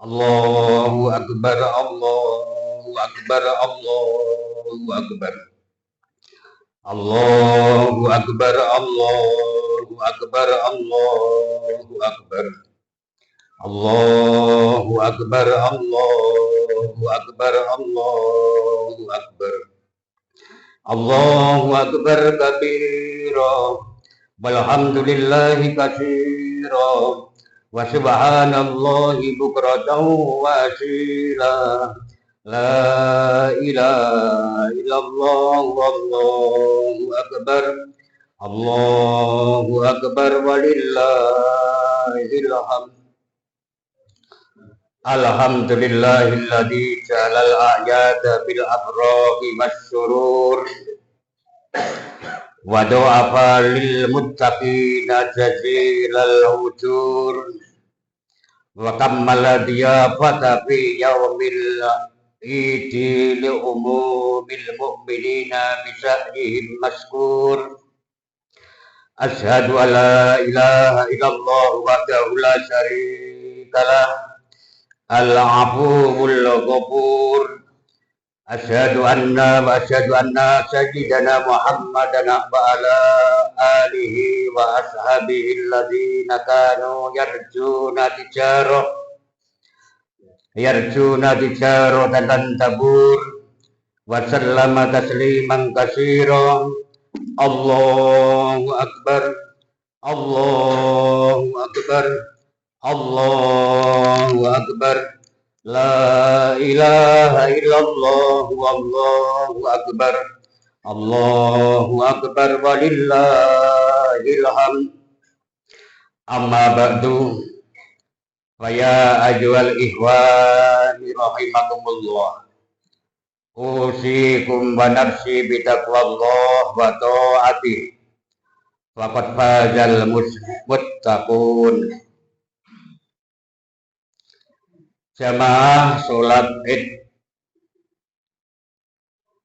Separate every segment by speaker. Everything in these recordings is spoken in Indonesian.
Speaker 1: Allahu Akbar, Allahu Akbar, Allahu Akbar. Allahu Akbar, Allahu Akbar, Allahu Akbar. Allahu Akbar, Allahu Akbar, Allahu Akbar. Allahu Akbar kabira. Walhamdulillahi katsira. Wa subhanallahi bukratan wa asila. La ilaha illallah wallahu akbar. Allahu akbar walillahil hamd. Alhamdulillahilladzi ja'alal a'yada bil afrahi wasyurur. Wa du'afa lil muttaqina jazilal ujur. Wa kammala diyafata fi yaumil idi li umumil mu'minina bisa'ihim maskur. Asyhadu an la ilaha illallah wahdahu la syarikalah al-afuwul ghafur. Asyhadu anna sayyidana Muhammadan wa ala alihi wa ashabihi alladzina kanu yarjuna tijaratan lan tabur wa sallama tasliman katsiran. Allahu akbar, Allahu akbar, Allahu akbar. La ilaha illallah wallahu akbar. Allahu akbar walillahil hamd. Amma ba'du. Faya ayyuhal ikhwani rahimakumullah. Usikum wa nafsi bitaqwallah wa ta'ati. Faqad fazal muttaqun. Jamaah sholat id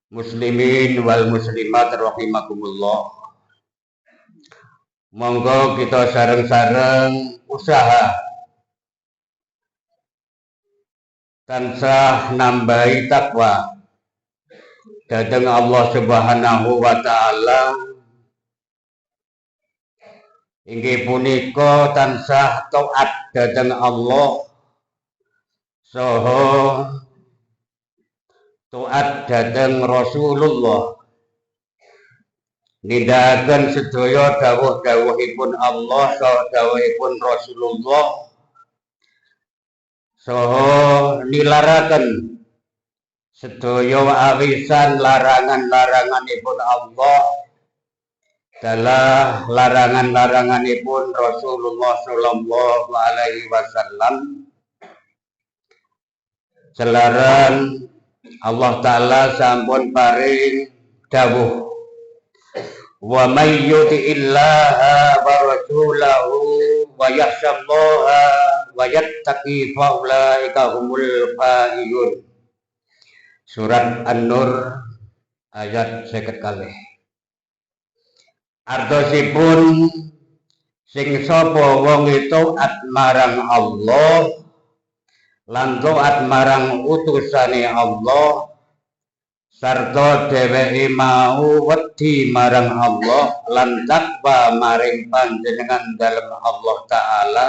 Speaker 1: muslimin wal muslimat rahimakumullah. Monggo kita sareng-sareng usaha tansah nambahi takwa dhateng Allah Subhanahu wa taala. Inggih punika tansah taat dhateng Allah saha taat dhateng Rasulullah, nindakaken sedaya dawuh-dawuhipun Allah saha dawuhipun Rasulullah, saha nilaraken sedaya awisan larangan-laranganipun Allah dalah larangan-laranganipun Rasulullah sallallahu alaihi wasallam. Jalaran Allah Ta'ala sampun paring dawuh, wa may yuti'illaha wa rasulahu wa yakhshallaha wa yattaqi fa ulaika humul faizun. Surat An-Nur ayat 50. Artosipun sing sapa wong itu taat marang Allah lan taat marang utusane Allah sarta dheweke mau wedi marang Allah lan takwa maring panjenengan dalem Allah Ta'ala,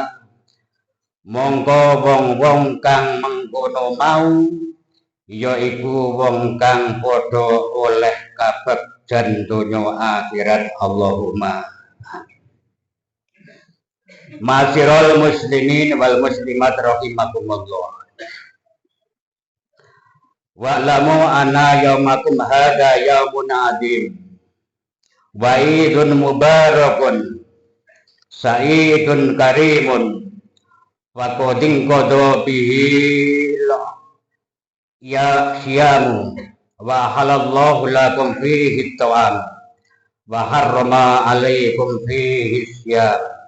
Speaker 1: mongko wong-wong kang mengkono mau yaiku wong kang padha oleh kabegjan donya akhirat. Allahumma. Ma'asyiral muslimin wal muslimat rahimakumullah. Wa'lamu anna yaumakum hadha yaumun adim wa idun mubarakun sa'idun karimun wa qadin qada bihi ya siyamu wa halallahu lakum fihi at-ta'am wa harrama alaikum fihi siyam.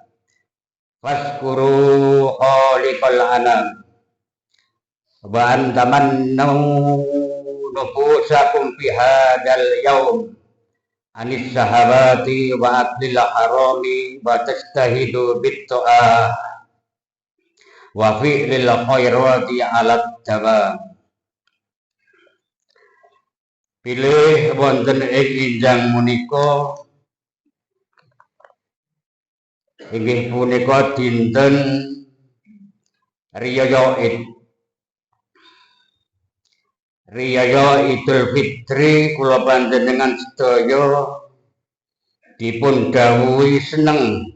Speaker 1: Faskuru khaliqal anam wa antamannu nufusakum fi hadal yaum anis sahabati wa aklil harami wa tastahidu bit ta'ah wa fi'lil khairati 'alad dawam. Pilih wonten ing injang menika inggih punika dinten riyaya Idul Fitri, kula panjenengan sedaya dipun dawuhi seneng,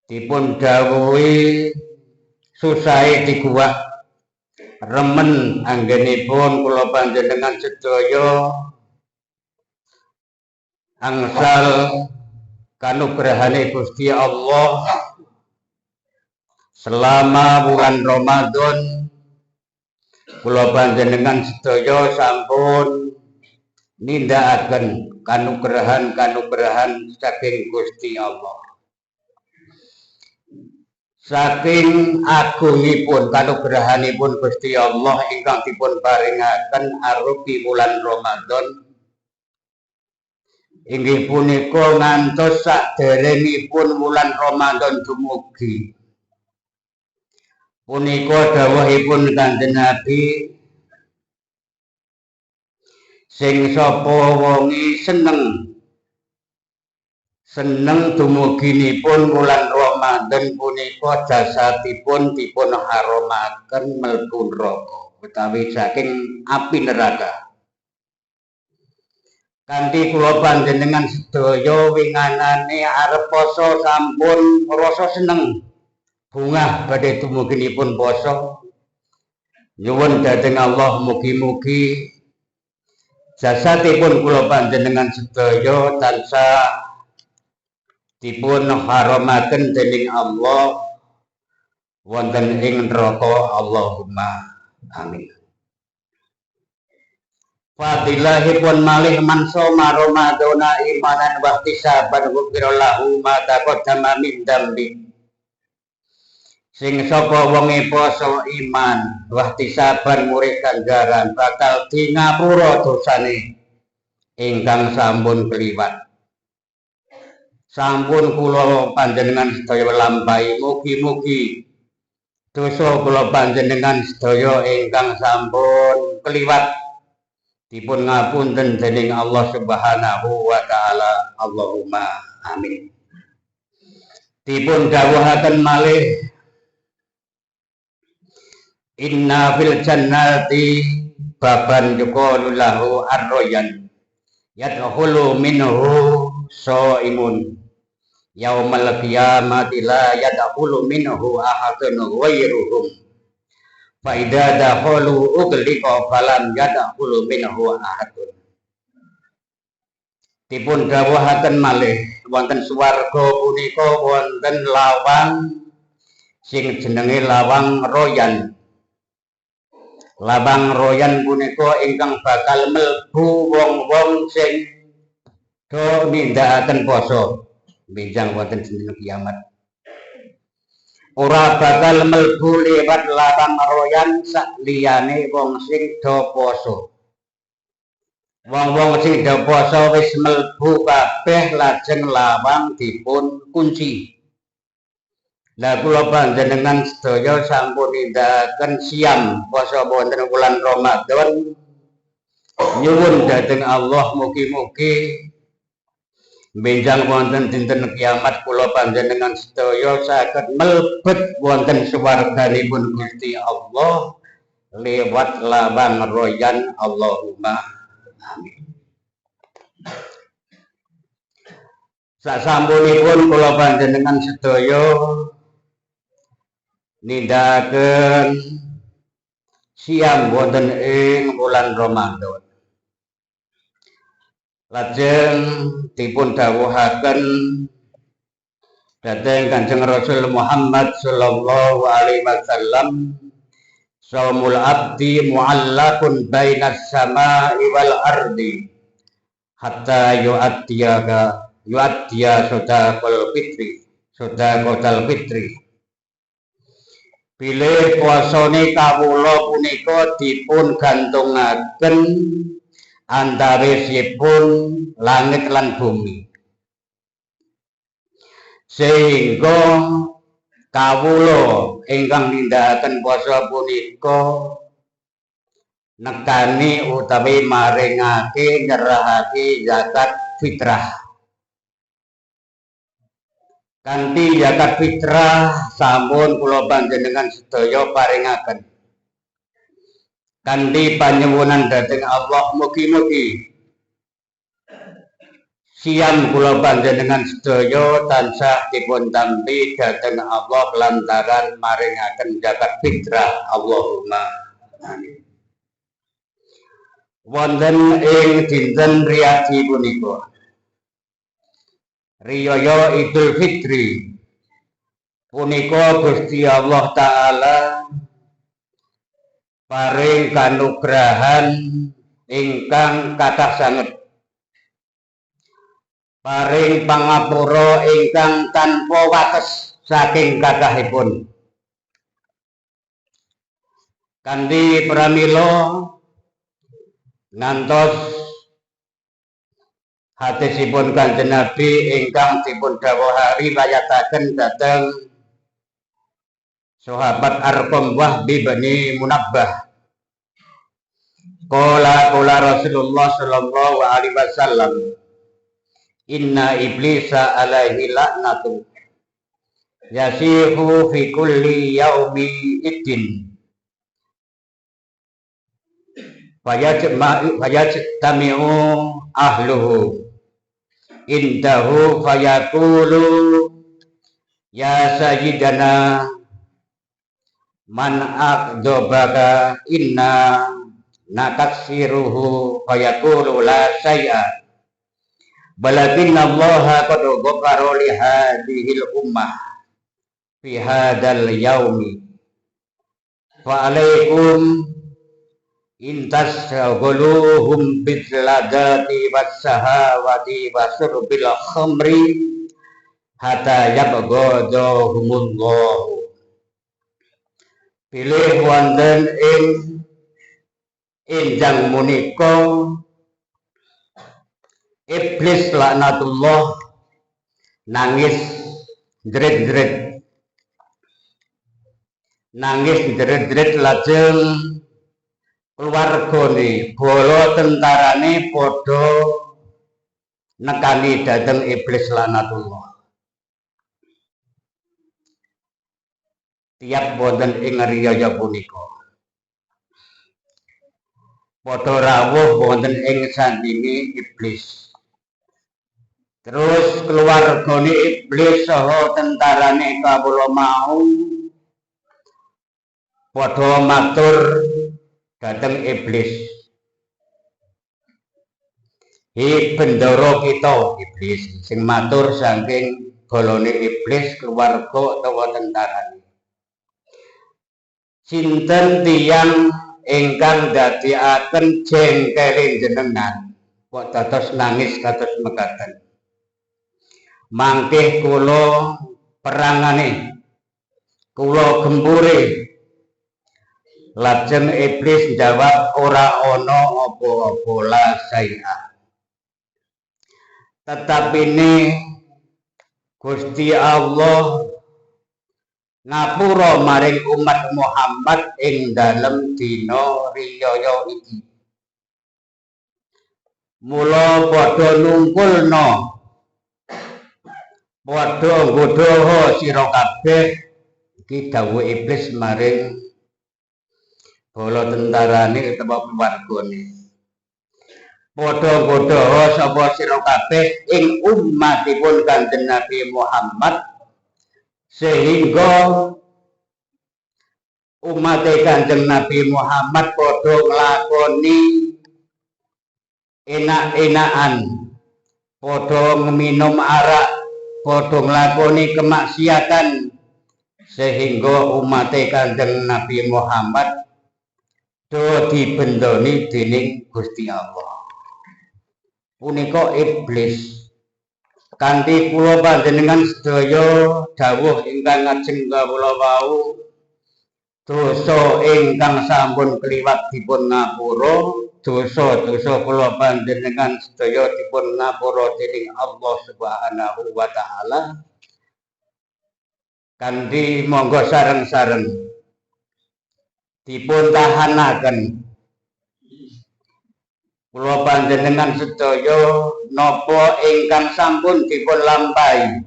Speaker 1: dipun dawuhi susahe diguwak remen anggenipun kula panjenengan sedaya angsal kanugrahane Gusti Allah selama bulan Ramadan. Kula panjenengan sedaya sampun nindakaken kanugrahan-kanugrahan saking Gusti Allah. Saking agungipun kanugrahanipun Gusti Allah ingkang dipun paringaken arupi bulan Ramadan, inggih punika ngantos saderengipun bulan Ramadan dumugi. Punika dawuhipun Kanjeng Nabi, sing sapa wonge seneng dumuginipun bulan Ramadan punika jasadipun dipun haromaken mlebu neraka utawi saking api neraka. Kanthi kula panjenengan sedaya winganane arep poso sampun rasa seneng bungah badhe dumuginipun poso. Nyuwun dhateng Allah mugi-mugi jasadipun kula panjenengan sedaya tansah dipun haromaken dening Allah wonten ing neraka. Allahumma amin. Fadilahipun malih man soma Ramadana imanan wa ihtisaban ghufira lahu ma taqaddama min dambi. Sing sapa wonge poso iman wa ihtisaban murid ganjaran bakal di ngapura dosane ingkang sampun kliwat. Sampun kula panjenengan sedaya lampahi, mugi-mugi dosa kula panjenengan sedaya ingkang sampun kliwat dipun ngapunten dening Allah Subhanahu wa taala. Allahumma amin. Dipun dawuhaken malih, inna fil jannati baban yuqalu lahu ar-rayyan yadkhulu minhu shaimun yaumal qiyamati la yadkhulu minhu ahadun ghairuhum fa idza dakhalu ughliqa falam yadkhulu minhu ahadun. Dipun dawuhaken malih wonten swarga punika wonten lawang sing jenenge lawang royan. Lawang royan punika ingkang bakal mlebu wong-wong sing do nindakaken poso benjang wonten dinten kiamat. Ora bakal mlebu liwat lawang royan sakliyane wong sing do poso. Wong-wong sing do poso wis mlebu kabeh lajeng lawang dipun kunci. Lah kula panjenengan sedaya sampun nindakaken siam poso wonten bulan Ramadan. Nyuwun dhateng Allah mugi-mugi benjang wonten dinten kiamat kula panjenengan sedaya saged mlebet wonten swarganipun Gusti Allah lewat lawang royan. Allahumma amin. Sasampunipun kula panjenengan sedaya nindakaken siam wonten ing bulan Ramadan, lajeng dipun dawuhaken dhateng Kanjeng Rasul Muhammad sallallahu alaihi wasallam, shaumul abdi mu'allaqun bainas samai wal ardi hatta yu'addiya sadaqal fitri. Bilih posone kawula punika dipun gantungaken antawisipun langit lan bumi, sehingga kawula ingkang nindakaken puasa punika nekani utawi maringake nyerahake zakat fitrah. Kanthi zakat fitrah sampun kula panjenengan sedaya paringaken. Kanthi panyuwunan dhateng Allah mugi-mugi siam kula panjenengan sedaya tansah dipun tampi dhateng Allah lantaran maringaken zakat fitrah. Allahumma amin. Wonten ing dinten riyadi punika riyaya Idul Fitri punika Gusti Allah taala paring kanugrahan ingkang kathah sanget, paring pangapura ingkang tanpa wates saking kathahipun. Kanthi pramila ngantos hadisipun Kanjeng Nabi ingkang dipun dawuhaken wayataken dhateng sahabat Arqam Wahbi bin Munabbah. Qala Rasulullah sallallahu alaihi wasallam, inna iblisa alaihi laknatu yasihu fi kulli yaumi iddin fayajtami'u ahluhu indahu fayaqulu ya sayyidana man aqdabaka inna nakatsiruhu fayaqulu la syai'a balakinna allaha qad ghafara li hadhil ummah fi hadzal yaumi fa alaikum intas guluhum bidladati wassahawati wasurbil khamri hatta yabghadahumullahu. Pilih wonten ing enjang menika iblis laknatullah nangis jerit-jerit lajeng keluargane bala tentarane padha nekani dhateng iblis laknatullah. Tiap wonten ing riyaya punika padha rawuh wonten ing sandinge iblis. Terus keluargane iblis saha tentarane kawula mau padha matur dhateng iblis, hi bendoro kita iblis, sing matur saking golone iblis keluarga utawa tentarane. Sinten tiyang ingkang dadekaken jengkele jenengan kok dados nangis kados mekaten. Mangke kula perangane, kula gempure. Lajeng iblis jawab ora ana apa-apa la syai'a. Tetapine Gusti Allah ngapura maring umat Muhammad ing dalem dina riyaya iki. Mula padha nungkulna, padha nggodha sira kabeh, iki dawuh iblis maring bala tentarane utawa keluargane. Padha nggodha sapa sira kabeh ing umatipun Kanjeng Nabi Muhammad sehingga umat Kanjeng Nabi Muhammad padha nglakoni enak-enakan, padha minum arak, padha nglakoni kemaksiatan sehingga umat Kanjeng Nabi Muhammad do dibendoni dening Gusti Allah. Punika iblis. Kanthi kula panjenengan sedaya dawuh ingkang ngajeng kawula wau, dosa ingkang sampun kliwat dipun ngapura, dosa-dosa kula panjenengan sedaya dipun ngapura dening Allah Subhanahu wa taala. kanthi monggo sareng-sareng dipun tahanaken kula panjenengan sedaya napa ingkang sampun dipun lampahi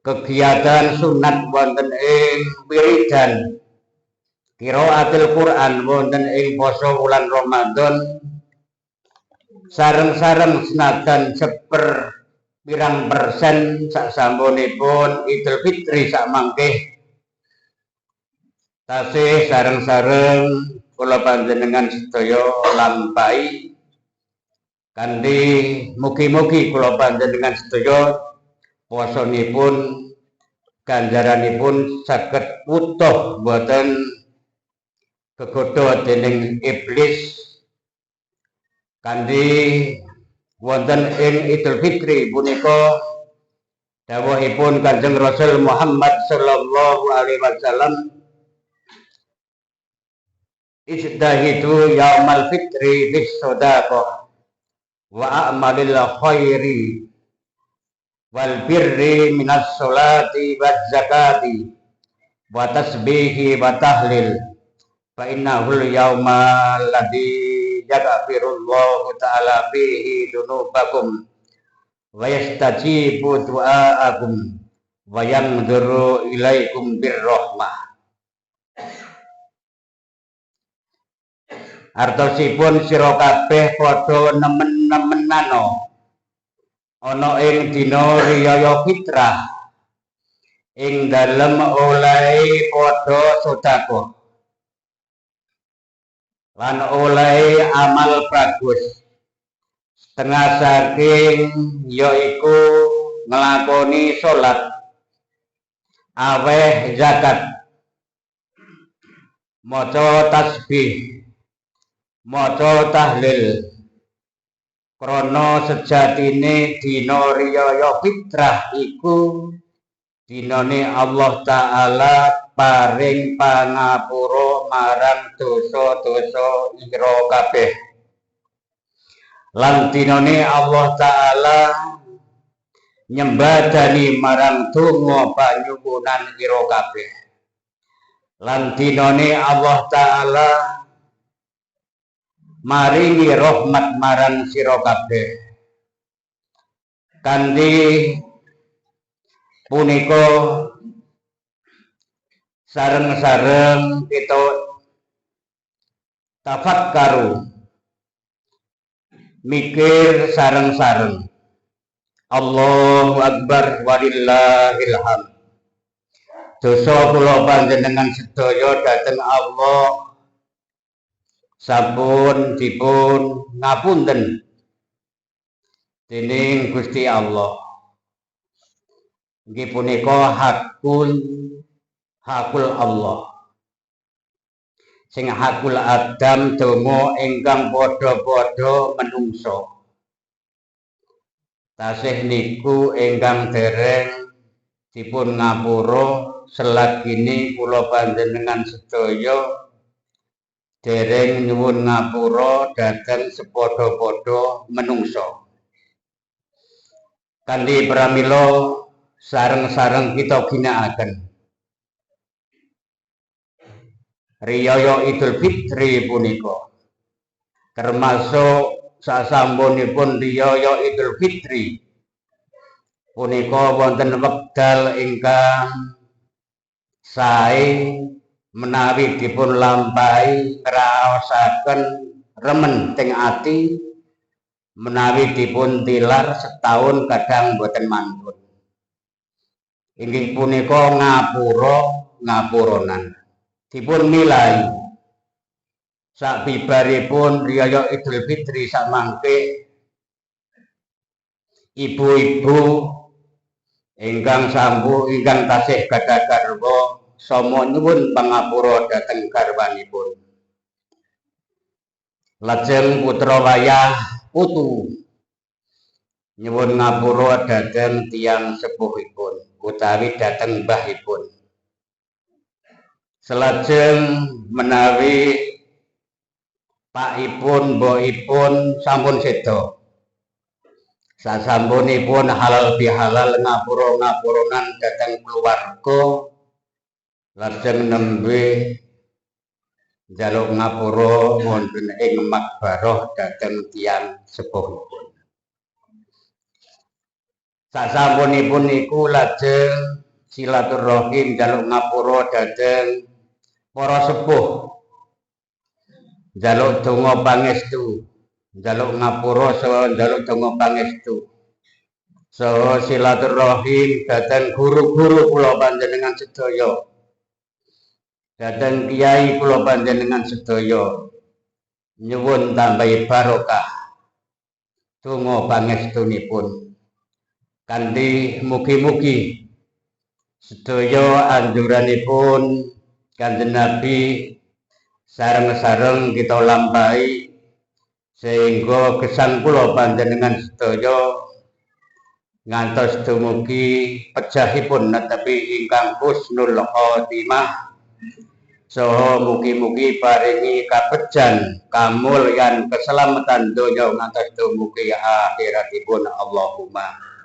Speaker 1: kegiatan sunat wonten ing wiridan qiraatul Quran wonten ing basa wulan Ramadan sareng-sareng senajan seper pirang persen sasampunipun Idul Fitri sakmangke tasih sareng-sareng kula panjenengan sedaya lampahi kanthi mugi-mugi kula panjenengan sedaya posanipun ganjaranipun saged utuh boten kegodha dening iblis kanthi wonten ing Idul Fitri punika dawuhipun Kanjeng Rasul Muhammad sallallahu alaihi wasallam Ijtahidu yaumal fitri bis shadaqah wa a'malil khairi wal birri minas sholati waz zakati wa tasbihi wa tahlil fa innahul yaumal ladzi yaghfirullahu ta'ala fihi dunubakum wa yastajibu du'aakum wa yanzuru ilaikum birrahmah. Artosipun sira kabeh padha nemen-nemenano ana ing dina riyaya fitrah ing dalem olehe padha sedekah lan olehe amal bagus setengah saking yaiku nglakoni salat aweh zakat maca tasbih maca tahlil krana sejatine dina riyaya fitrah iku dinane Allah Ta'ala paring pangapura marang dosa-dosa ira kabeh lan dinane Allah Ta'ala nyembadani marang donga panyuwunan ira kabeh lan dinane Allah Ta'ala maringi rahmat marang sira kabeh kanthi punika sareng-sareng kita tafakkaru mikir sareng-sareng Allahu Akbar walillahil hamd. Dosa kula panjenengan sedaya dhateng Allah sampun dipun ngapunten dening Gusti Allah. Nggih punika hakul Allah. Sing hakul Adam donga ingkang padha-padha menungso. Tasih niku ingkang dereng dipun ngapura selagine kula panjenengan sedaya dereng nyuwun ngapura dhateng sepadha-padha menungso. Kanthi pramila sareng-sareng kita ginakaken riyaya Idul Fitri punika termasuk sasampunipun riyaya Idul Fitri punika wonten wekdal ingkang sae menawi dipun lampahi ngraosaken remen teng ati menawi dipun tilar setahun kadang boten mantun. Inggih punika ngapuronan dipun milai sabibaripun riyaya Idul Fitri sakmangke ibu-ibu ingkang tasih gadhah garwa sama nyuwun pangapura dhateng garwanipun. Lajeng putra wayah putu nyuwun ngapura dhateng tiyang sepuhipun utawi dhateng mbahipun. Selajeng menawi pakipun mbokipun sampun seda Sasampunipun halal bihalal ngapura-ngapurunan dhateng keluarga lajeng nembe njaluk ngapura wonten ing makbaroh dhateng tiyang sepuhipun. Sasampunipun iku lajeng silaturahim njaluk ngapura dhateng para sepuh, njaluk donga pangestu, njaluk ngapura saha njaluk donga pangestu. Saha silaturahim dhateng guru-guru kula panjenengan sedaya. Dhateng kiai kula panjenengan sedaya. Nyuwun tambahi barokah donga pangestunipun. Kanthi mugi-mugi sedaya anjuranipun Kanjeng Nabi sareng-sareng kita lampahi sehingga gesang kula panjenengan sedaya ngantos dumugi pejahipun netepi ingkang husnul khotimah saha mugi-mugi paringi kabejan kamulyan keselamatan donya ngantos dumugi akhiratipun. Allahumma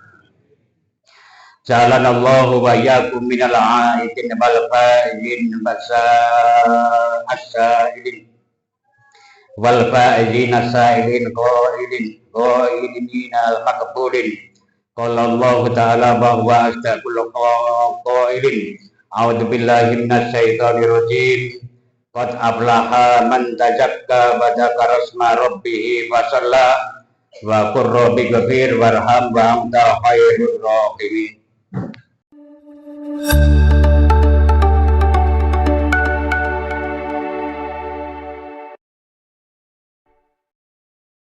Speaker 1: jalanallahu wa iyyakum minal aidin wal faizin as-sa'ilin wal faizin as-sa'ilin qailin al-maqbulin. Qala Allah ta'ala bahwa astaqul qailin a'udzu billahi minasy syaithanir rajim. Qad aflaha man tazakka wa dzakara asma rabbih wa shalla wa qur rabbi ghfir warham wa anta khairur rahimin.